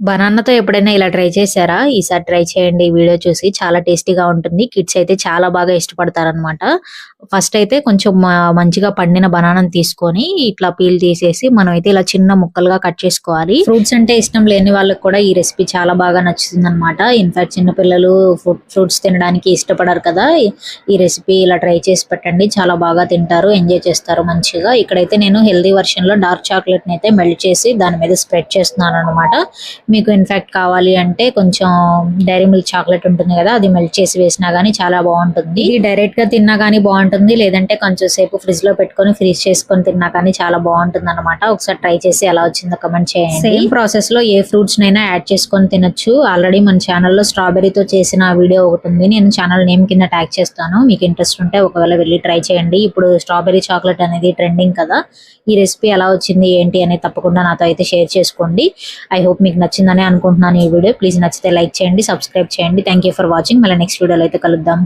బనానాతో ఎప్పుడైనా ఇలా ట్రై చేశారా? ఈసారి ట్రై చేయండి. ఈ వీడియో చూసి చాలా టేస్టీగా ఉంటుంది. కిడ్స్ అయితే చాలా బాగా ఇష్టపడతారనమాట. ఫస్ట్ అయితే కొంచెం మంచిగా పండిన బనానాని తీసుకొని ఇట్లా పీల్ తీసేసి మనమైతే ఇలా చిన్న ముక్కలుగా కట్ చేసుకోవాలి. ఫ్రూట్స్ అంటే ఇష్టం లేని వాళ్ళకి కూడా ఈ రెసిపీ చాలా బాగా నచ్చుతుందనమాట. ఇన్ఫాక్ట్ చిన్న పిల్లలు ఫ్రూట్స్ తినడానికి ఇష్టపడరు కదా. ఈ రెసిపీ ఇలా ట్రై చేసి పెట్టండి. చాలా బాగా తింటారు, ఎంజాయ్ చేస్తారు మంచిగా. ఇక్కడైతే నేను హెల్దీ వర్షన్ లో డార్క్ చాక్లెట్ ని అయితే మెల్ట్ చేసి దాని మీద స్ప్రెడ్ చేస్తున్నాను అనమాట. మీకు ఇన్ఫాక్ట్ కావాలి అంటే కొంచెం డైరీ మిల్క్ చాక్లెట్ ఉంటుంది కదా, అది మెల్ట్ చేసి వేసినా గానీ చాలా బాగుంటుంది. ఇది డైరెక్ట్ గా తిన్నా గానీ బాగుంటుంది, లేదంటే కొంచెం సేపు ఫ్రిడ్జ్ లో పెట్టుకొని ఫ్రీజ్ చేసుకొని తిన్నా కానీ చాలా బాగుంటుంది అనమాట. ఒకసారి ట్రై చేసి ఎలా వచ్చిందో కమెంట్ చేయండి. సేమ్ ప్రాసెస్ లో ఏ ఫ్రూట్స్ నైనా యాడ్ చేసుకొని తినొచ్చు. ఆల్రెడీ మన ఛానల్లో స్ట్రాబెర్రీతో చేసిన వీడియో ఒకటి ఉంది, నేను ఛానల్ నేమ్ కింద ట్యాగ్ చేస్తాను. మీకు ఇంట్రెస్ట్ ఉంటే ఒకవేళ వెళ్ళి ట్రై చేయండి. ఇప్పుడు స్ట్రాబెర్రీ చాక్లెట్ అనేది ట్రెండింగ్ కదా. ఈ రెసిపీ ఎలా వచ్చింది ఏంటి అనేది తప్పకుండా నాతో అయితే షేర్ చేసుకోండి. ఐ హోప్ మీకు నచ్చిందని అనుకుంటున్నాను ఈ వీడియో. ప్లీజ్ నచ్చితే లైక్ చేయండి, సబ్స్క్రైబ్ చేయండి. Thank you for watching. మళ్ళీ నెక్స్ట్ వీడియోలో అయితే కలుద్దాం.